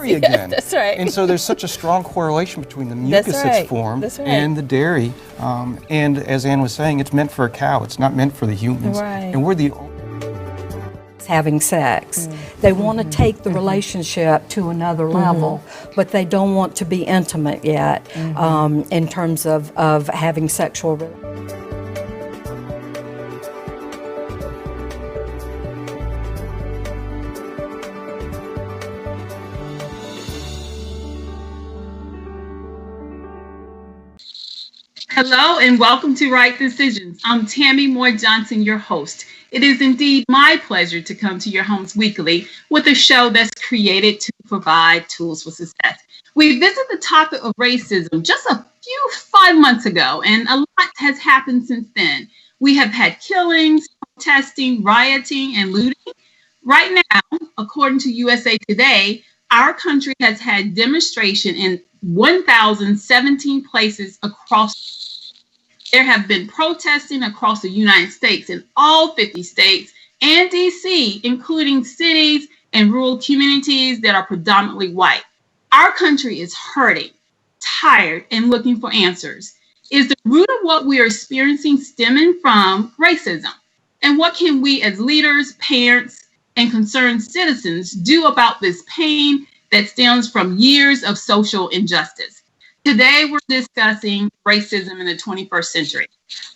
dairy again. That's right. And so there's such a strong correlation between the mucus that's formed and the dairy. And as Ann was saying, it's meant for a cow. It's not meant for the humans. Right. And we're the having sex. They want to take the relationship to another level, but they don't want to be intimate yet in terms of having sexual relations. Hello and welcome to Right Decisions. I'm Tammy Moye Johnson, your host. It is indeed my pleasure to come to your homes weekly with a show that's created to provide tools for success. We visit the topic of racism just a few 5 months ago, and a lot has happened since then. We have had killings, protesting, rioting, and looting. Right now, according to USA Today, our country has had demonstration in 1,017 places across. There have been protesting across the United States in all 50 states and DC, including cities and rural communities that are predominantly white. Our country is hurting, tired, and looking for answers. Is the root of what we are experiencing stemming from racism? And what can we as leaders, parents, and concerned citizens do about this pain that stems from years of social injustice? Today, we're discussing racism in the 21st century.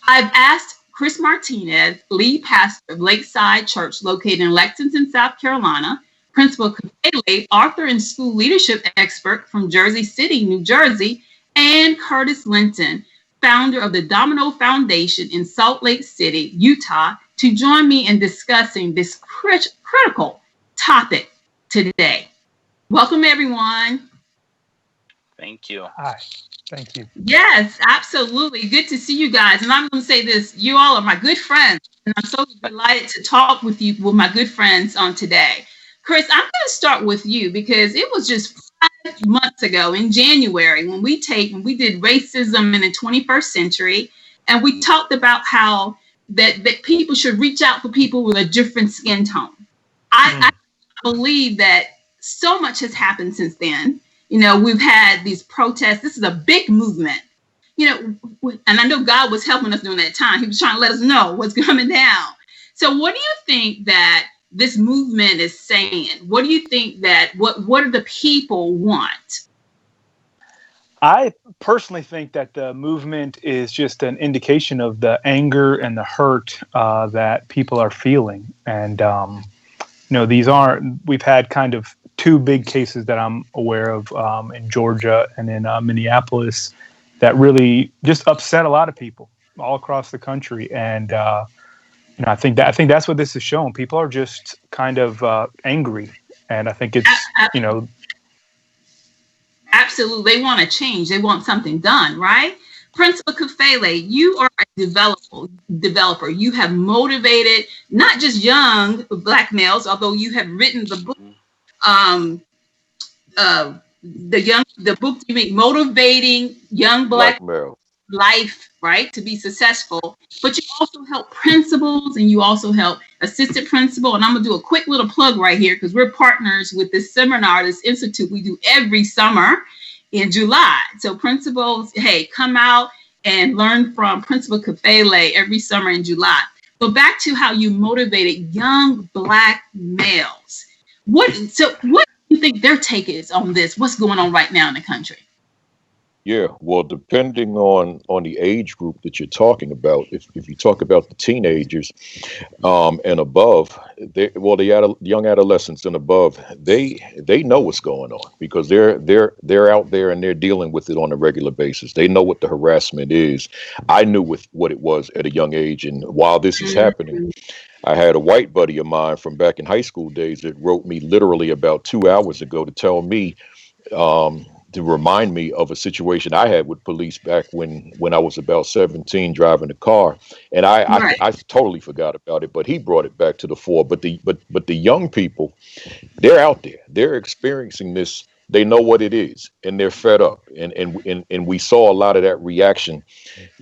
I've asked Chris Martinez, lead pastor of Lakeside Church located in Lexington, South Carolina, Principal Kafele, author and school leadership expert from Jersey City, New Jersey, and Curtis Linton, founder of the Domino Foundation in Salt Lake City, Utah, to join me in discussing this critical topic today. Welcome, everyone. Thank you. Hi. Thank you. Yes, absolutely. Good to see you guys. And I'm going to say this, you all are my good friends. And I'm so delighted to talk with you, with my good friends on today. Chris, I'm going to start with you because it was just 5 months ago in January when we did racism in the 21st century. And we talked about how that people should reach out for people with a different skin tone. I believe that so much has happened since then. You know, we've had these protests. This is a big movement, you know, and I know God was helping us during that time. He was trying to let us know what's coming down. So what do you think that this movement is saying? What do you think that, what do the people want? I personally think that the movement is just an indication of the anger and the hurt that people are feeling. And, you know, we've had kind of 2 big cases that I'm aware of in Georgia and in Minneapolis that really just upset a lot of people all across the country. And, you know, I think that's what this is showing. People are just kind of angry. And I think it's, you know. Absolutely. They want to change. They want something done, right? Principal Kafele, you are a developer. You have motivated not just young Black males, although you have written the book. The book you make, motivating young Black male life, right, to be successful. But you also help principals and you also help assistant principal. And I'm gonna do a quick little plug right here because we're partners with this seminar, this institute we do every summer in July. So principals, hey, come out and learn from Principal Kafele every summer in July. But back to how you motivated young Black males. What do you think their take is on this? What's going on right now in the country? Yeah, well, depending on the age group that you're talking about, if you talk about the teenagers and above, the young adolescents and above, they know what's going on because they're out there and they're dealing with it on a regular basis. They know what the harassment is. I knew what it was at a young age, and while this is happening, I had a white buddy of mine from back in high school days that wrote me literally about 2 hours ago to tell me, to remind me of a situation I had with police back when I was about 17 driving a car. And I totally forgot about it, but he brought it back to the fore. But the young people, they're out there. They're experiencing this. They know what it is and they're fed up. And we saw a lot of that reaction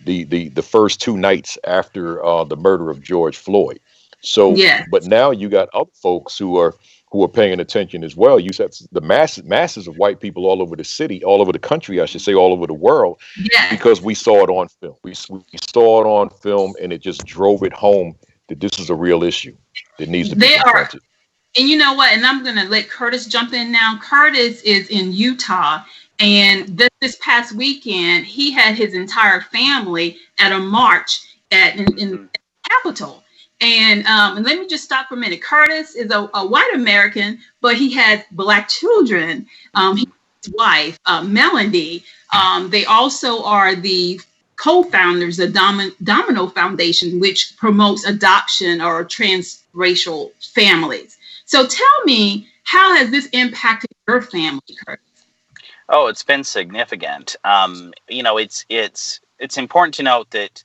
the first 2 nights after the murder of George Floyd. So, but now you got other folks who are who are paying attention as well. You said the masses of white people all over the city, all over the country, I should say, all over the world, because we saw it on film. We saw it on film, and it just drove it home that this is a real issue that needs to be confronted. And you know what? And I'm going to let Curtis jump in now. Curtis is in Utah, and this past weekend, he had his entire family at a march in the Capitol. And let me just stop for a minute. Curtis is a white American, but he has Black children. His wife, Melanie, they also are the co-founders of Domino Foundation, which promotes adoption or transracial families. So tell me, how has this impacted your family, Curtis? Oh, it's been significant. It's important to note that.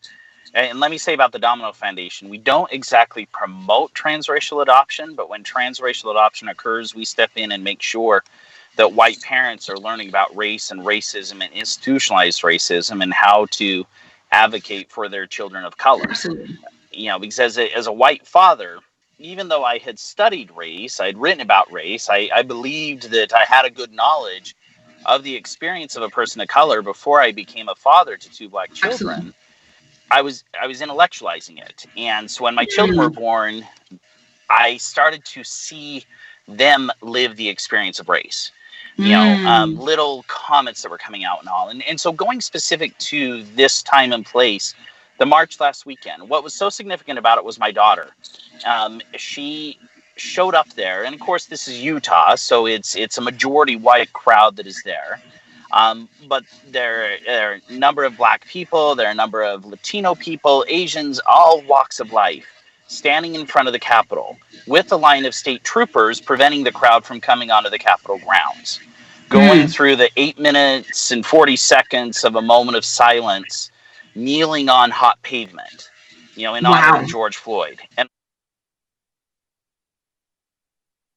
And let me say about the Domino Foundation, we don't exactly promote transracial adoption, but when transracial adoption occurs, we step in and make sure that white parents are learning about race and racism and institutionalized racism and how to advocate for their children of color. Absolutely. Because as a white father, even though I had studied race, I'd written about race, I believed that I had a good knowledge of the experience of a person of color before I became a father to two Black children. Absolutely. I was intellectualizing it. And so when my children were born, I started to see them live the experience of race. Little comments that were coming out and all. And so going specific to this time and place, the march last weekend, what was so significant about it was my daughter. She showed up there. And of course, this is Utah, so it's a majority white crowd that is there. But there are a number of Black people, there are a number of Latino people, Asians, all walks of life, standing in front of the Capitol with a line of state troopers preventing the crowd from coming onto the Capitol grounds, going through the 8 minutes and 40 seconds of a moment of silence, kneeling on hot pavement, in honor of George Floyd. And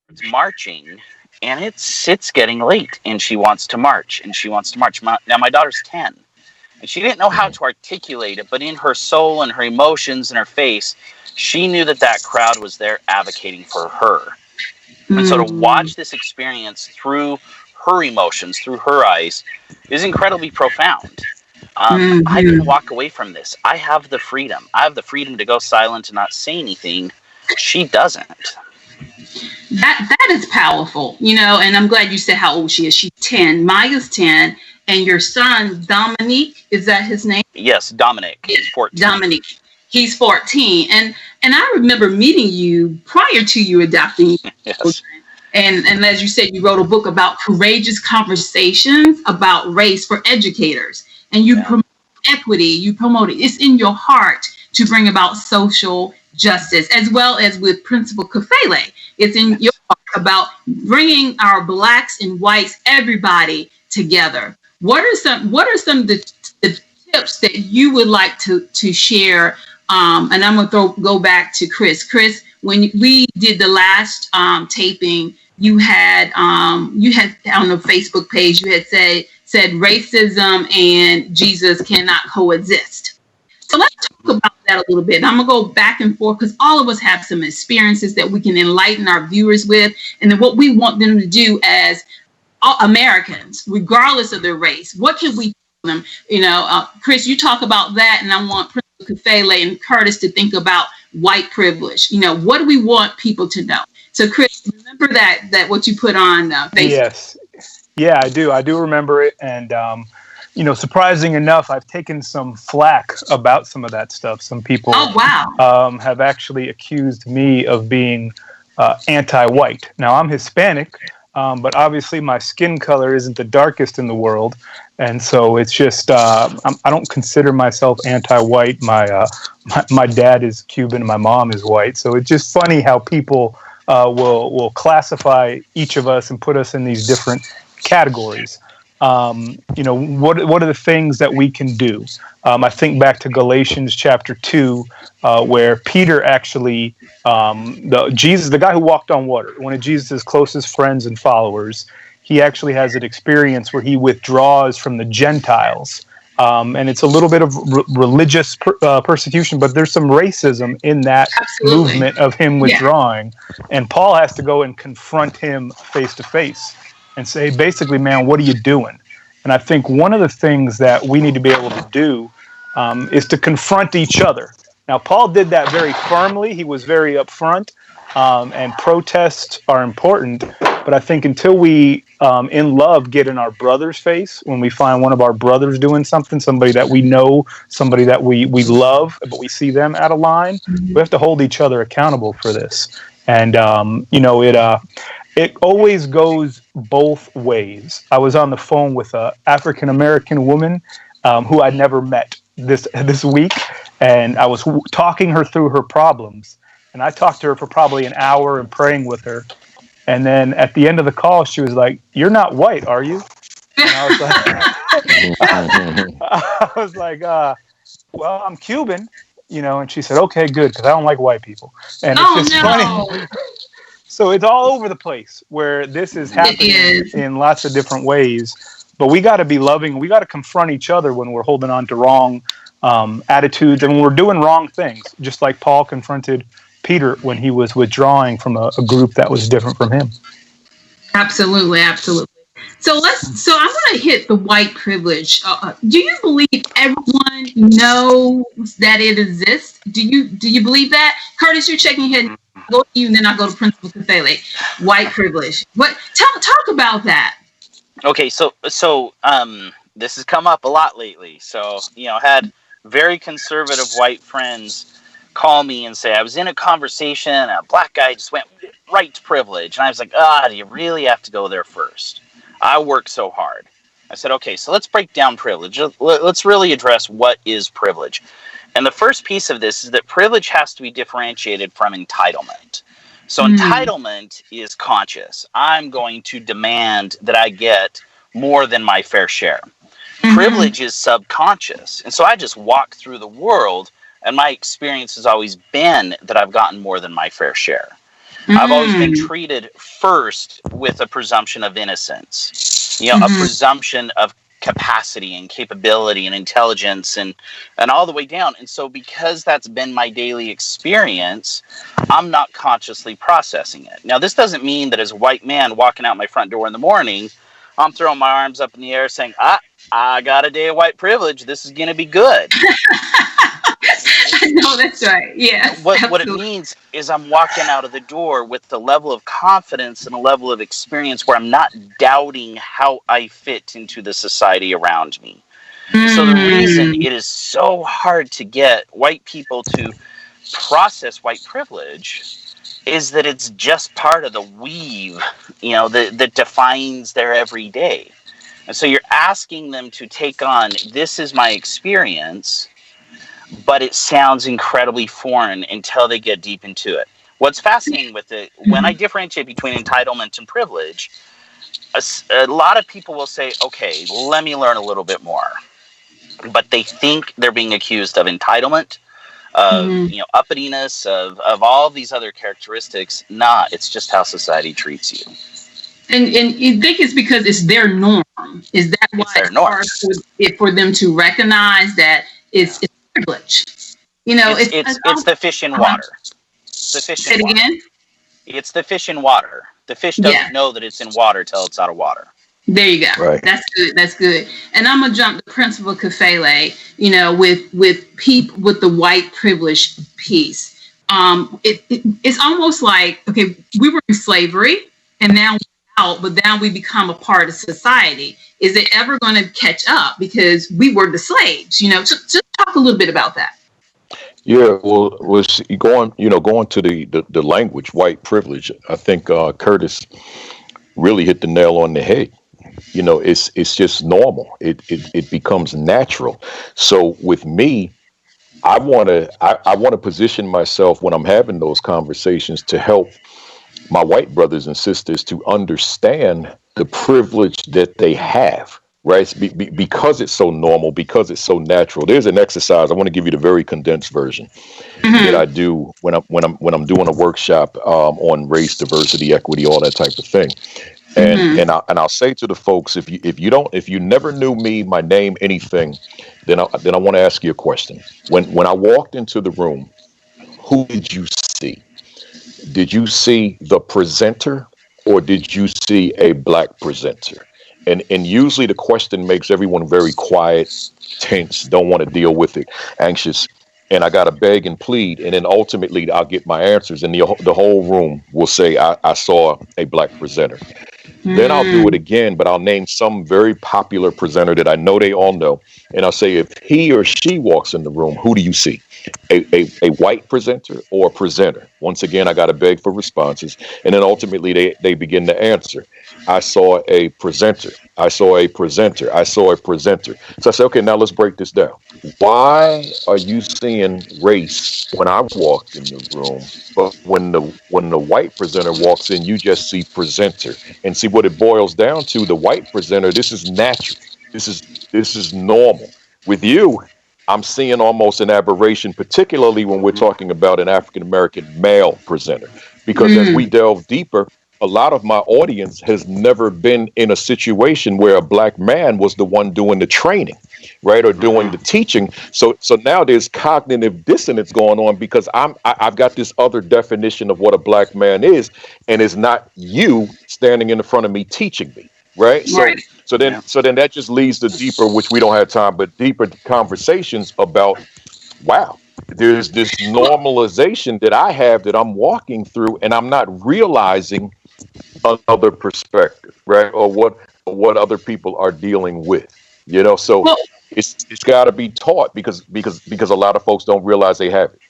it's marching. And it's getting late, and she wants to march, Now, my daughter's 10, and she didn't know how to articulate it, but in her soul and her emotions and her face, she knew that crowd was there advocating for her. And so to watch this experience through her emotions, through her eyes, is incredibly profound. I didn't walk away from this. I have the freedom. I have the freedom to go silent and not say anything. She doesn't. That is powerful, and I'm glad you said how old she is. She's 10. Maya's 10. And your son, Dominique, is that his name? Yes, Dominic. He's 14. Dominique. He's 14. And I remember meeting you prior to you adopting. Yes. And as you said, you wrote a book about courageous conversations about race for educators. And you promote equity. You promote it. It's in your heart to bring about social justice, as well as with Principal Kafele. It's in your heart about bringing our Blacks and whites, everybody together. What are some of the tips that you would like to share? And I'm gonna go back to Chris. Chris, when we did the last taping, you had on the Facebook page, you had said racism and Jesus cannot coexist. So let's talk about that a little bit. And I'm going to go back and forth because all of us have some experiences that we can enlighten our viewers with, and then what we want them to do as Americans, regardless of their race. What should we tell them? Chris, you talk about that, and I want Principal Kafele and Curtis to think about white privilege. What do we want people to know? So, Chris, remember that what you put on Facebook? Yes. Yeah, I do. I do remember it. And, surprising enough, I've taken some flack about some of that stuff. Some people have actually accused me of being anti-white. Now, I'm Hispanic, but obviously my skin color isn't the darkest in the world. And so it's just, I don't consider myself anti-white. My dad is Cuban and my mom is white. So it's just funny how people will classify each of us and put us in these different categories. What are the things that we can do? I think back to Galatians chapter 2, where Peter actually, the guy who walked on water, one of Jesus' closest friends and followers, he actually has an experience where he withdraws from the Gentiles And it's a little bit of religious persecution, but there's some racism in that movement of him withdrawing. And Paul has to go and confront him face to face and say, basically, man, what are you doing? And I think one of the things that we need to be able to do is to confront each other. Now, Paul did that very firmly. He was very upfront, and protests are important. But I think until we, in love, get in our brother's face, when we find one of our brothers doing something, somebody that we know, somebody that we love, but we see them out of line, we have to hold each other accountable for this. And, it always goes both ways. I was on the phone with an African-American woman who I'd never met this week, and I was talking her through her problems. And I talked to her for probably an hour and praying with her. And then at the end of the call, she was like, "You're not white, are you?" And I was like, "Well, I'm Cuban," And she said, "Okay, good, because I don't like white people." And it's just funny. So it's all over the place where this is happening in lots of different ways. But we got to be loving. We got to confront each other when we're holding on to wrong attitudes and when we're doing wrong things, just like Paul confronted Peter when he was withdrawing from a group that was different from him. Absolutely. So I'm going to hit the white privilege. Do you believe everyone knows that it exists? Do you believe that? Curtis, you're shaking your head. I'll go to you, and then I'll go to Principal Kafele. White privilege. What? Talk about that. Okay, so this has come up a lot lately. So had very conservative white friends call me and say, I was in a conversation, and a black guy just went right to privilege. And I was like, do you really have to go there first? I work so hard. I said, okay, so let's break down privilege. Let's really address what is privilege. And the first piece of this is that privilege has to be differentiated from entitlement. So entitlement is conscious. I'm going to demand that I get more than my fair share. Privilege is subconscious. And so I just walk through the world, and my experience has always been that I've gotten more than my fair share. I've always been treated first with a presumption of innocence, a presumption of capacity and capability and intelligence and all the way down. And so because that's been my daily experience, I'm not consciously processing it. Now, this doesn't mean that as a white man walking out my front door in the morning, I'm throwing my arms up in the air saying, I got a day of white privilege. This is going to be good. No, that's right. Yeah. What it means is I'm walking out of the door with the level of confidence and a level of experience where I'm not doubting how I fit into the society around me. So the reason it is so hard to get white people to process white privilege is that it's just part of the weave, that defines their everyday. And so you're asking them to take on, this is my experience, but it sounds incredibly foreign until they get deep into it. What's fascinating with it, when I differentiate between entitlement and privilege, a lot of people will say, okay, let me learn a little bit more. But they think they're being accused of entitlement, of uppityness, of all these other characteristics. Nah, it's just how society treats you. And you think it's because it's their norm. Is that why it's hard for them to recognize that it's privilege? It's the fish in water. The fish in water. Again? It's the fish in water. The fish doesn't know that it's in water till it's out of water. There you go. Right. That's good. And I'm gonna jump to Principal Kafele. With the white privilege piece. It's almost like, okay, we were in slavery, and now we're out, but now we become a part of society. Is it ever going to catch up because we were the slaves? Just talk a little bit about that. Yeah, well, was going to the language, white privilege. I think Curtis really hit the nail on the head. It's just normal. It becomes natural. So with me, I want to position myself when I'm having those conversations to help my white brothers and sisters to understand the privilege that they have. Right, because it's so normal, because it's so natural. There's an exercise. I want to give you the very condensed version that I do when I'm doing a workshop on race, diversity, equity, all that type of thing. And I'll say to the folks, if you never knew me, my name, anything, then I want to ask you a question. When I walked into the room, who did you see? Did you see the presenter, or did you see a black presenter? And usually the question makes everyone very quiet, tense, don't want to deal with it, anxious. And I got to beg and plead, and then ultimately I'll get my answers, and the whole room will say, I saw a black presenter. Then I'll do it again, but I'll name some very popular presenter that I know they all know. And I'll say, if he or she walks in the room, who do you see? A white presenter or a presenter? Once again, I got to beg for responses. And then ultimately they begin to answer. I saw a presenter. I saw a presenter. I saw a presenter. So I say, okay, now let's break this down. Why are you seeing race when I walked in the room, but when the white presenter walks in, you just see presenter? And see what it boils down to, the white presenter, this is natural. This is normal. With you, I'm seeing almost an aberration, particularly when we're talking about an African American male presenter. Because as we delve deeper, a lot of my audience has never been in a situation where a black man was the one doing the training, right, or doing the teaching. So now there's cognitive dissonance going on, because I've got this other definition of what a black man is, and it's not you standing in front of me teaching me, right? So then that just leads to deeper, which we don't have time, but deeper conversations about, wow, there's this normalization that I have that I'm walking through, and I'm not realizing another perspective, right? Or what other people are dealing with, so it's got to be taught, because a lot of folks don't realize they have it.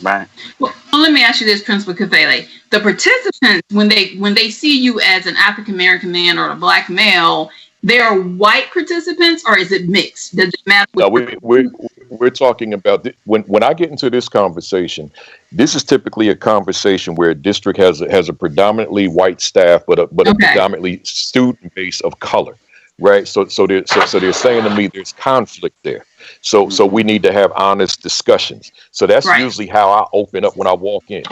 Right. Well, let me ask you this, Principal Kafele. The participants, when they see you as an African American man or a black male, they are white participants, or is it mixed? Does it matter? No, we're talking about when I get into this conversation. This is typically a conversation where a district has a predominantly white staff, but a predominantly student base of color, right? So they're saying to me there's conflict there. So we need to have honest discussions. So that's usually how I open up when I walk in.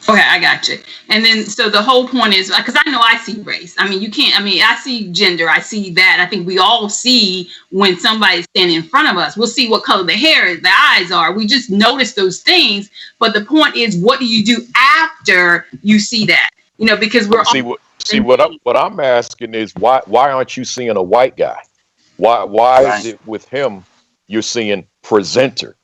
Okay, I got you. And then, so the whole point is, because I know I see race. I mean, I see gender. I see that. I think we all see when somebody's standing in front of us. We'll see what color the hair is, the eyes are. We just notice those things. But the point is, what do you do after you see that? Because we're what I'm asking is, why aren't you seeing a white guy? Why is it with him you're seeing presenter?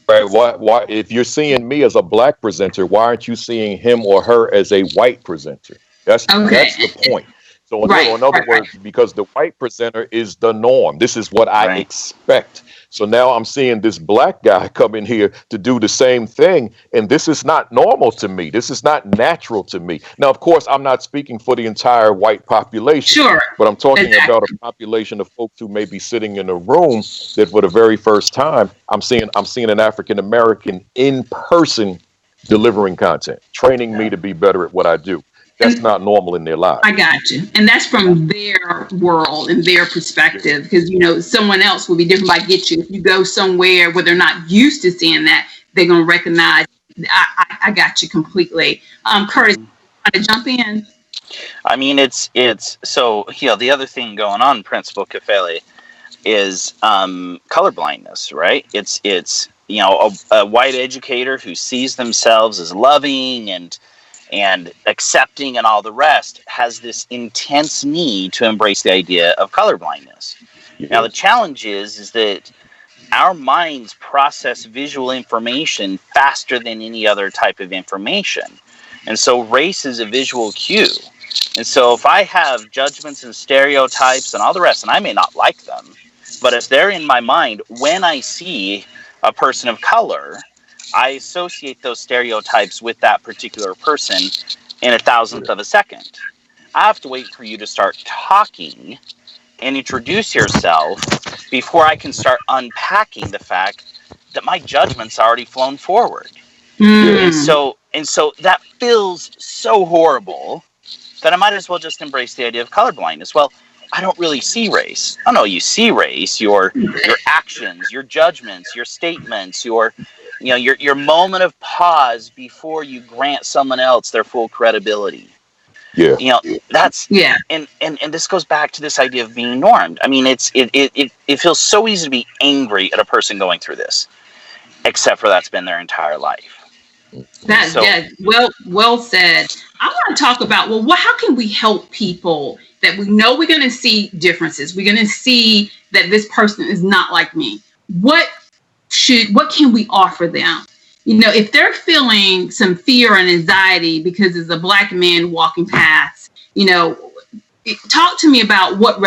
Right. Why, if you're seeing me as a black presenter, why aren't you seeing him or her as a white presenter? That's the point. So in other words, because the white presenter is the norm, this is what I expect. So now I'm seeing this black guy come in here to do the same thing, and this is not normal to me. This is not natural to me. Now, of course, I'm not speaking for the entire white population, but I'm talking about a population of folks who may be sitting in a room that for the very first time, I'm seeing an African American in person delivering content, training me to be better at what I do. That's not normal in their lives. I got you. And that's from their world and their perspective, because, someone else will be different. I get you. If you go somewhere where they're not used to seeing that, they're going to recognize. I got you completely. Curtis, want to jump in? I mean, it's so, the other thing going on, Principal Kafele, is color blindness, right? It's a white educator who sees themselves as loving and accepting and all the rest has this intense need to embrace the idea of colorblindness. Now, the challenge is that our minds process visual information faster than any other type of information. And so race is a visual cue. And so if I have judgments and stereotypes and all the rest, and I may not like them, but if they're in my mind, when I see a person of color, I associate those stereotypes with that particular person in 1,000th of a second. I have to wait for you to start talking and introduce yourself before I can start unpacking the fact that my judgment's already flown forward. And so that feels so horrible that I might as well just embrace the idea of colorblindness. Well, I don't really see race. Oh no, you see race, your actions, your judgments, your statements, your moment of pause before you grant someone else their full credibility. Yeah. You know, that's and this goes back to this idea of being normed. I mean, it feels so easy to be angry at a person going through this, except for that's been their entire life. Well said. I want to talk about how can we help people that we know we're going to see differences. We're going to see that this person is not like me. What can we offer them? You know, if they're feeling some fear and anxiety because there's a Black man walking past, you know, talk to me about what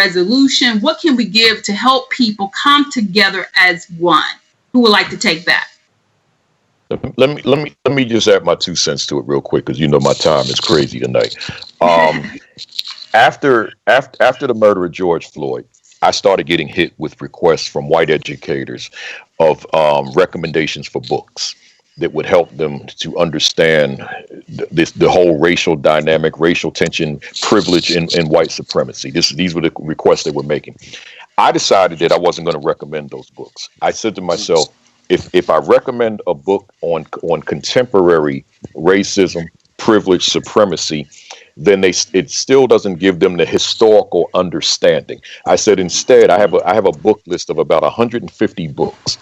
can we give to help people come together as one. Who would like to take that? Let me just add my 2 cents to it real quick, because you know my time is crazy tonight. After the murder of George Floyd, I started getting hit with requests from white educators of recommendations for books that would help them to understand the whole racial dynamic, racial tension, privilege, and white supremacy. These were the requests they were making. I decided that I wasn't going to recommend those books. I said to myself, if I recommend a book on contemporary racism, privilege, supremacy, then it still doesn't give them the historical understanding. I said instead, I have a book list of about 150 books,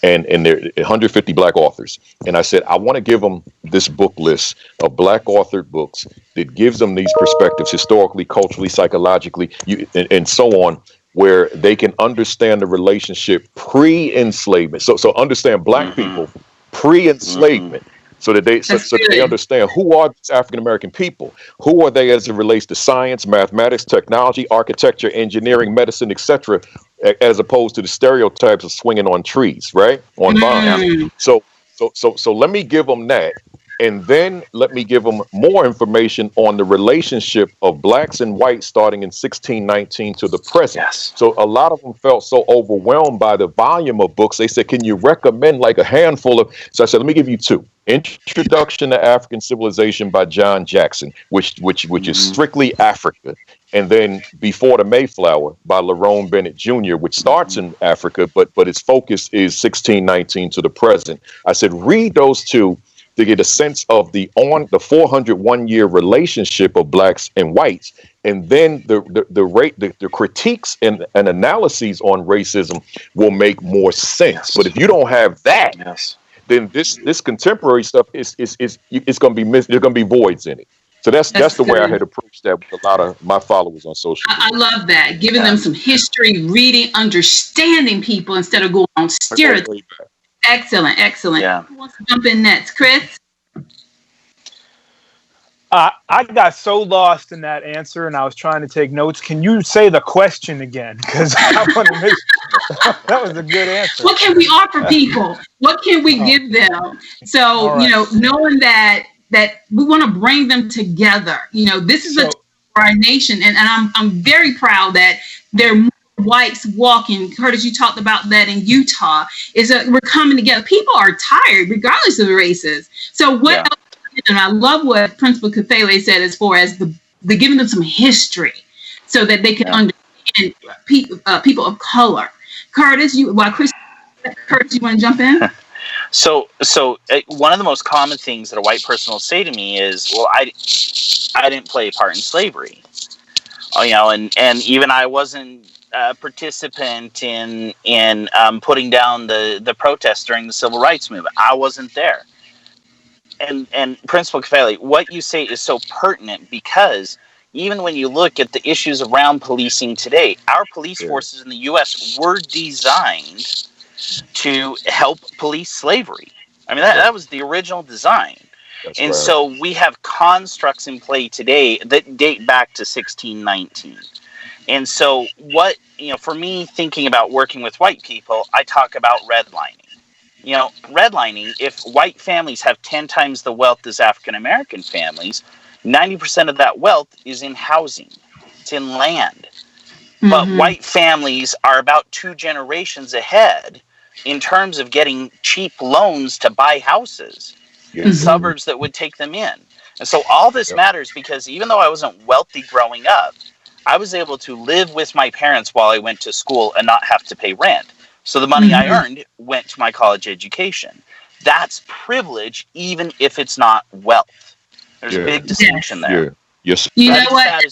and there 150 Black authors. And I said I want to give them this book list of Black authored books that gives them these perspectives historically, culturally, psychologically, and so on, where they can understand the relationship pre-enslavement. So understand Black people pre-enslavement. So that they understand who are these African American people, who are they as it relates to science, mathematics, technology, architecture, engineering, medicine, etc., as opposed to the stereotypes of swinging on trees, right, on vines. So let me give them that, and then let me give them more information on the relationship of Blacks and whites starting in 1619 to the present. Yes. So a lot of them felt so overwhelmed by the volume of books. They said, "Can you recommend like a handful of?" So I said, "Let me give you 2. Introduction to African Civilization by John Jackson, which is strictly Africa, and then Before the Mayflower by Lerone Bennett Jr., which starts in Africa, but its focus is 1619 to the present." I said, read those 2 to get a sense of the 401-year relationship of Blacks and whites, and then the critiques and analyses on racism will make more sense. Yes. But if you don't have that, then this contemporary stuff is going to be missed. There's going to be voids in it. So that's the way I had approached that with a lot of my followers on social media. I love that, giving them some history, reading, understanding people instead of going on stereotypes. Excellent. Yeah. Who wants to jump in next? Chris? I got so lost in that answer, and I was trying to take notes. Can you say the question again? Because I want to make sure. That was a good answer. What can we offer people? What can we give them? So, right. You know, knowing that we want to bring them together. You know, this is a time for our nation, and I'm very proud that there are more whites walking. Curtis, you talked about that in Utah. Is that we're coming together. People are tired, regardless of the races. So what else? And I love what Principal Kafele said as far as the giving them some history so that they can understand people of color. Curtis, you want to jump in? So one of the most common things that a white person will say to me is, "Well, I didn't play a part in slavery." You know, and even I wasn't a participant in putting down the protests during the Civil Rights Movement. I wasn't there. And Principal Kafele, what you say is so pertinent, because even when you look at the issues around policing today, our police forces in the U.S. were designed to help police slavery. I mean, that was the original design. That's and right. So we have constructs in play today that date back to 1619. And so what, you know, for me, thinking about working with white people, I talk about redlining. You know, redlining, if white families have 10 times the wealth as African American families, 90% of that wealth is in housing. It's in land. Mm-hmm. But white families are about 2 generations ahead in terms of getting cheap loans to buy houses in suburbs that would take them in. And so all this matters, because even though I wasn't wealthy growing up, I was able to live with my parents while I went to school and not have to pay rent. So the money I earned went to my college education. That's privilege, even if it's not wealth. There's a big distinction there. Yes. You know what?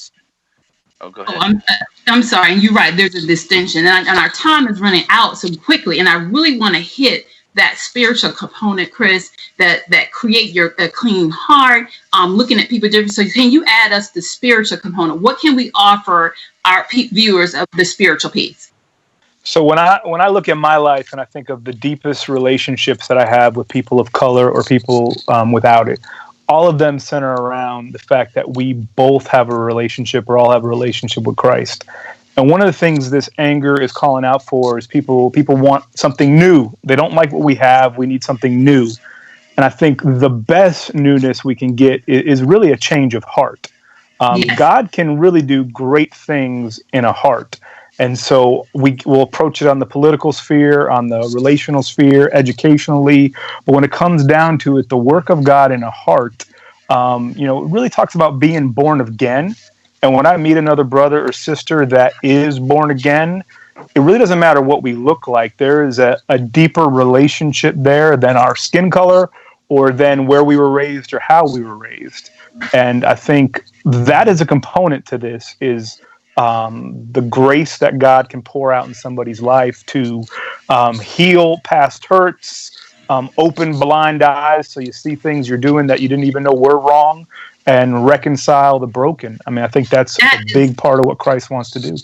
Oh, go ahead. I'm sorry. You're right. There's a distinction, and our time is running out so quickly. And I really want to hit that spiritual component, Chris, that create a clean heart. Looking at people differently. So can you add us the spiritual component? What can we offer our viewers of the spiritual piece? So when I look at my life and I think of the deepest relationships that I have with people of color or people without it, all of them center around the fact that we both have a relationship, or all have a relationship with Christ. And one of the things this anger is calling out for is people want something new. They don't like what we have. We need something new. And I think the best newness we can get is really a change of heart. Yes. God can really do great things in a heart. And so we will approach it on the political sphere, on the relational sphere, educationally. But when it comes down to it, the work of God in a heart, it really talks about being born again. And when I meet another brother or sister that is born again, it really doesn't matter what we look like. There is a deeper relationship there than our skin color or than where we were raised or how we were raised. And I think that is a component to this, is the grace that God can pour out in somebody's life to heal past hurts, open blind eyes so you see things you're doing that you didn't even know were wrong, and reconcile the broken. I mean, I think that's a big part of what Christ wants to do.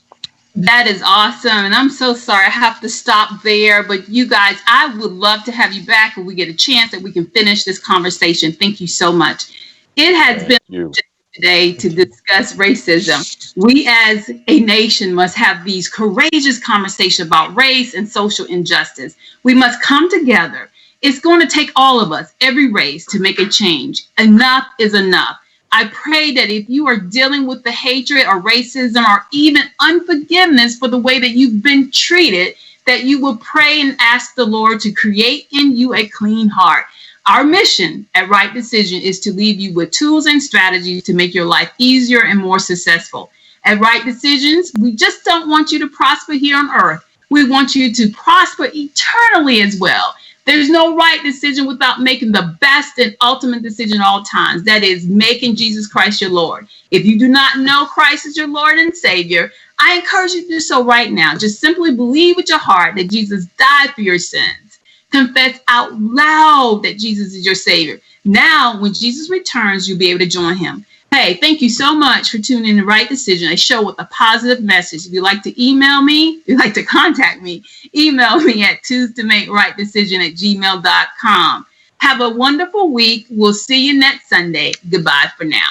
That is awesome. And I'm so sorry I have to stop there. But you guys, I would love to have you back when we get a chance that we can finish this conversation. Thank you so much. It has been today to discuss racism. We as a nation must have these courageous conversations about race and social injustice. We must come together. It's going to take all of us, every race, to make a change. Enough is enough. I pray that if you are dealing with the hatred or racism or even unforgiveness for the way that you've been treated, that you will pray and ask the Lord to create in you a clean heart. Our mission at Right Decision is to leave you with tools and strategies to make your life easier and more successful. At Right Decisions, we just don't want you to prosper here on earth. We want you to prosper eternally as well. There's no right decision without making the best and ultimate decision at all times. That is making Jesus Christ your Lord. If you do not know Christ as your Lord and Savior, I encourage you to do so right now. Just simply believe with your heart that Jesus died for your sins. Confess out loud that Jesus is your Savior. Now, when Jesus returns, you'll be able to join him. Hey, thank you so much for tuning in to Right Decision, a show with a positive message. If you'd like to email me, if you'd like to contact me, email me at choosetomakerightdecision@gmail.com. Have a wonderful week. We'll see you next Sunday. Goodbye for now.